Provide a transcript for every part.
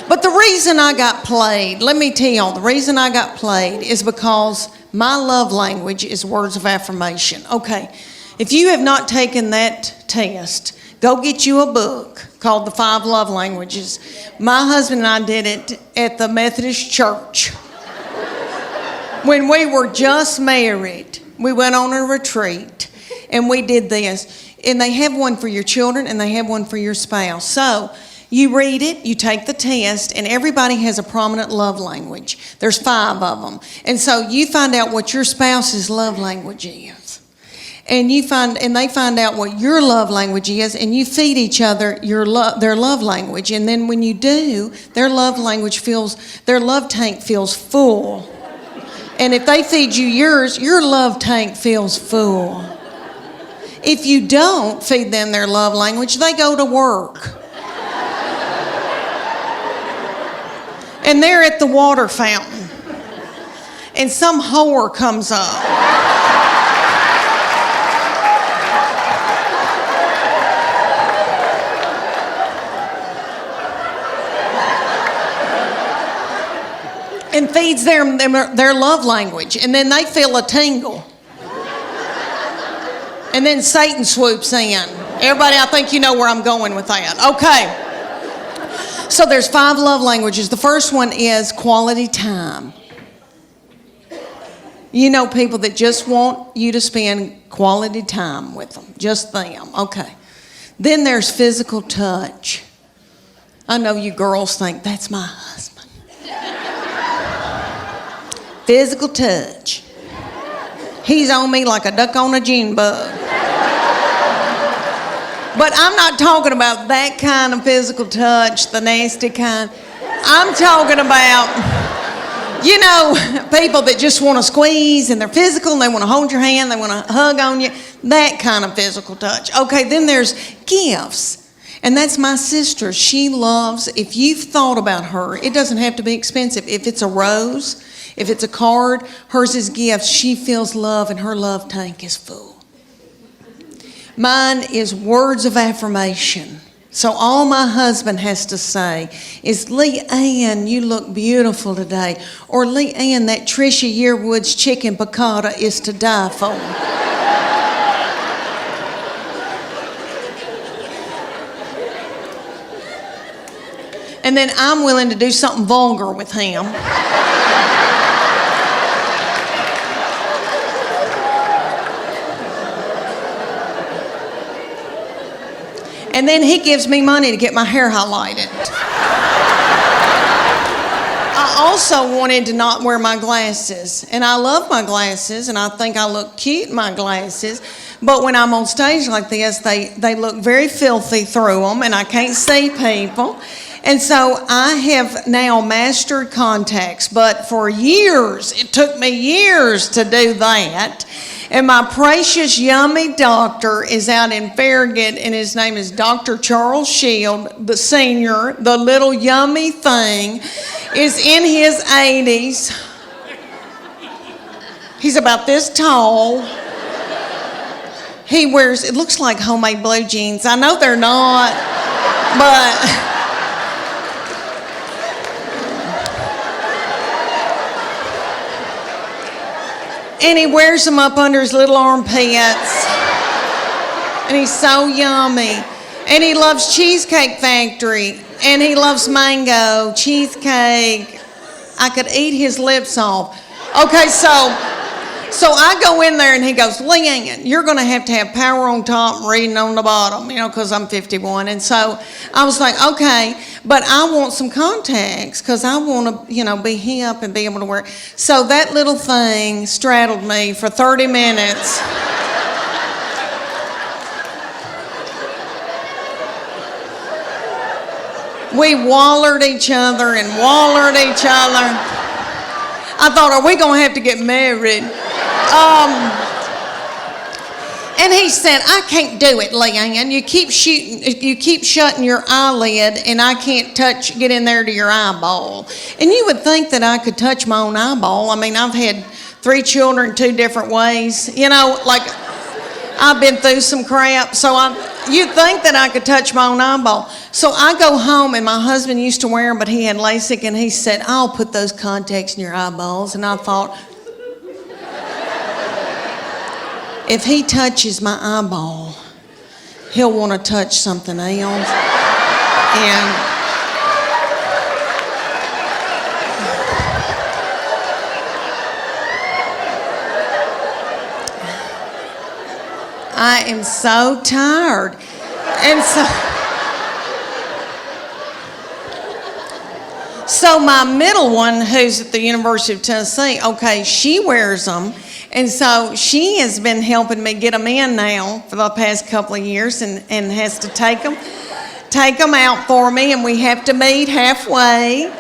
But the reason I got played, let me tell y'all, the reason I got played is because my love language is words of affirmation. Okay, if you have not taken that test, go get you a book called The 5 Love Languages. My husband and I did it at the Methodist Church. When we were just married, we went on a retreat and we did this. And they have one for your children and they have one for your spouse. So you read it, you take the test, and everybody has a prominent love language. There's 5 of them. And so you find out what your spouse's love language is. And they find out what your love language is, and you feed each other their love language. And then when you do, their love tank feels full. And if they feed you yours, your love tank feels full. If you don't feed them their love language, they go to work. And they're at the water fountain. And some whore comes up. And feeds them their love language. And then they feel a tingle. And then Satan swoops in. Everybody, I think you know where I'm going with that. Okay. So there's 5 love languages. The first one is quality time. You know people that just want you to spend quality time with them. Just them. Okay. Then there's physical touch. I know you girls think, that's my husband. Physical touch. He's on me like a duck on a June bug. But I'm not talking about that kind of physical touch, the nasty kind. I'm talking about, you know, people that just want to squeeze and they're physical and they want to hold your hand, they want to hug on you, that kind of physical touch. Okay, then there's gifts. And that's my sister. She loves, if you've thought about her, it doesn't have to be expensive. If it's a rose, if it's a card, hers is gifts. She feels love and her love tank is full. Mine is words of affirmation. So all my husband has to say is, Leanne, you look beautiful today. Or Leanne, that Trisha Yearwood's chicken piccata is to die for. And then I'm willing to do something vulgar with him. And then he gives me money to get my hair highlighted. I also wanted to not wear my glasses. And I love my glasses, and I think I look cute in my glasses. But when I'm on stage like this, they look very filthy through them, and I can't see people. And so I have now mastered contacts. But for years, it took me years to do that. And my precious, yummy doctor is out in Farragut, and his name is Dr. Charles Shield, the senior. The little yummy thing is in his 80s. He's about this tall. He wears, it looks like homemade blue jeans. I know they're not, but... And he wears them up under his little armpits. And he's so yummy. And he loves Cheesecake Factory. And he loves mango, cheesecake. I could eat his lips off. Okay, so I go in there and he goes, Leanne, you're going to have power on top and reading on the bottom, you know, because I'm 51. And so I was like, okay, but I want some contacts because I want to, you know, be hip and be able to wear. So that little thing straddled me for 30 minutes. We wallered each other and wallered each other. I thought, are we going to have to get married? And he said, I can't do it, Leanne. You keep shutting your eyelid, and I can't get in there to your eyeball. And you would think that I could touch my own eyeball. I mean, I've had 3 children 2 different ways. You know, like, I've been through some crap, so you'd think that I could touch my own eyeball. So I go home, and my husband used to wear them, but he had LASIK, and he said, I'll put those contacts in your eyeballs. And I thought, if he touches my eyeball, he'll want to touch something else. And I am so tired. And so my middle one, who's at the University of Tennessee, okay, she wears them. And so she has been helping me get them in now for the past couple of years and has to take them out for me, and we have to meet halfway.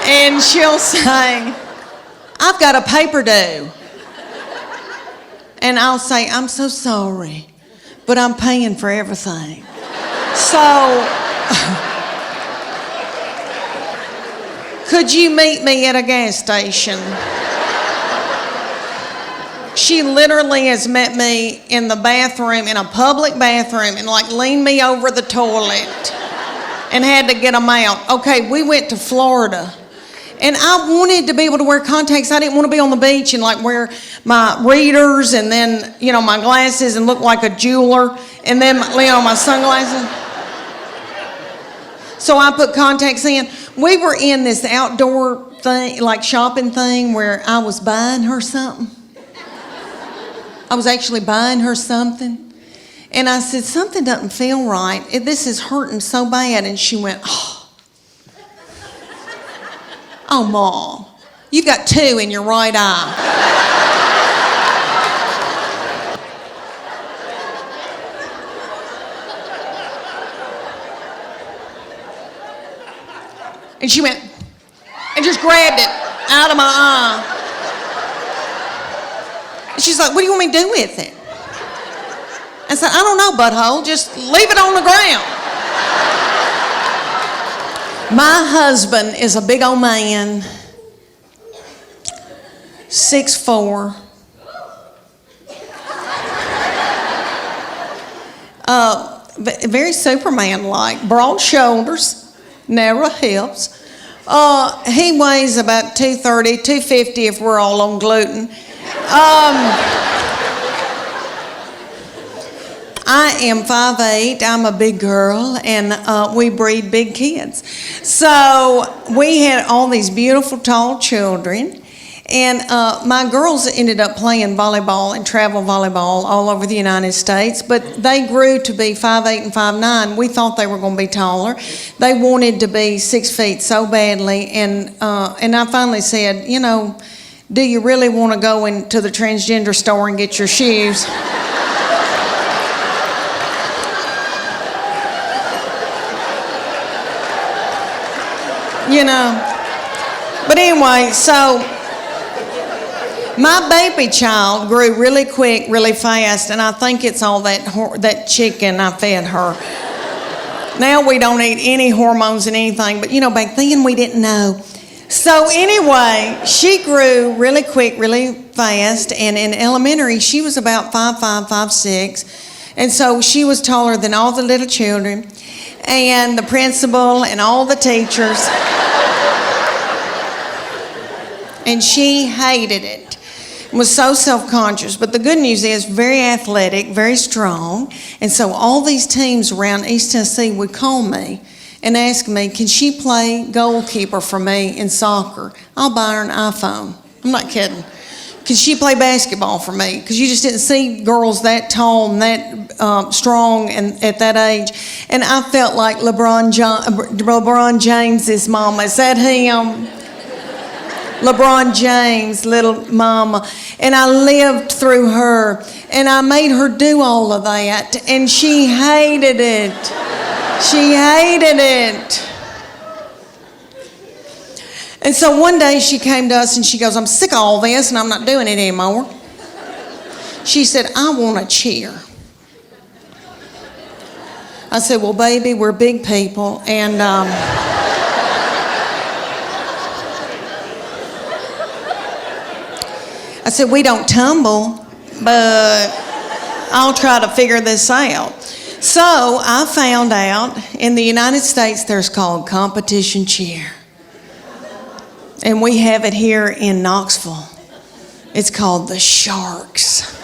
And she'll say, I've got a paper due. And I'll say, I'm so sorry, but I'm paying for everything. So, could you meet me at a gas station? She literally has met me in the bathroom, in a public bathroom, and like leaned me over the toilet and had to get them out. Okay, we went to Florida. And I wanted to be able to wear contacts. I didn't want to be on the beach and like wear my readers and then, my glasses and look like a jeweler and then, my sunglasses. So I put contacts in. We were in this outdoor thing, like shopping thing, where I was buying her something. I was actually buying her something. And I said, something doesn't feel right. This is hurting so bad. And she went, Oh, Mom, you got 2 in your right eye. And she went and just grabbed it out of my eye. And she's like, what do you want me to do with it? I said, I don't know, butthole. Just leave it on the ground. My husband is a big old man, 6'4". Very Superman-like, broad shoulders, narrow hips. He weighs about 230, 250 if we're all on gluten. I am 5'8", I'm a big girl, and we breed big kids. So we had all these beautiful tall children, and my girls ended up playing volleyball and travel volleyball all over the United States, but they grew to be 5'8" and 5'9". We thought they were going to be taller. They wanted to be 6 feet so badly, and I finally said, do you really want to go into the transgender store and get your shoes? But anyway, so my baby child grew really quick, really fast, and I think it's all that chicken I fed her. Now we don't eat any hormones and anything, but back then we didn't know. So anyway, she grew really quick, really fast, and in elementary she was about 5'5", 5'6", and so she was taller than all the little children and the principal and all the teachers. And she hated it, was so self-conscious. But the good news is very athletic, very strong. And so all these teams around East Tennessee would call me and ask me, can she play goalkeeper for me in soccer? I'll buy her an iPhone. I'm not kidding. Can she play basketball for me? Because you just didn't see girls that tall and that strong and at that age. And I felt like LeBron James's mama. Is that him? LeBron James, little mama. And I lived through her. And I made her do all of that. And she hated it. She hated it. And so one day she came to us and she goes, I'm sick of all this and I'm not doing it anymore. She said, I want a cheer. I said, well, baby, we're big people. And I said, we don't tumble, but I'll try to figure this out. So I found out in the United States there's called competition cheer. And we have it here in Knoxville. It's called the Sharks.